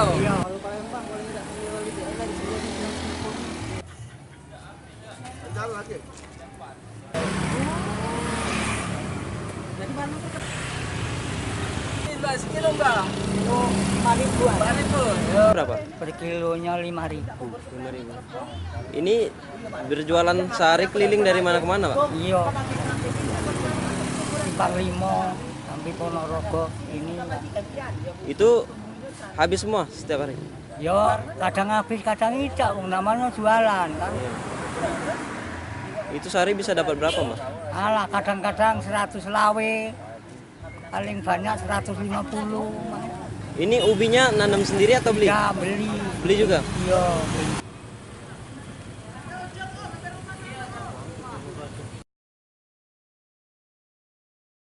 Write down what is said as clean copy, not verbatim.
kau? Iya. Sekilo enggak? Kilo 5.000-an. 5.000. Ya. Berapa? Per kilonya 5.000. 5.000. Ini berjualan sehari keliling dari mana ke mana, Pak? Iya. Simpang Limo sampai Ponorogo ini. Itu habis semua setiap hari? Yo, kadang habis, kadang tidak. Namanya jualan kan. Itu sehari bisa dapat berapa, Mas? Alah, kadang-kadang 100 lawe. Paling banyak 150. Ini ubinya nanam sendiri atau beli? Ya, beli. Beli juga? Iya, beli.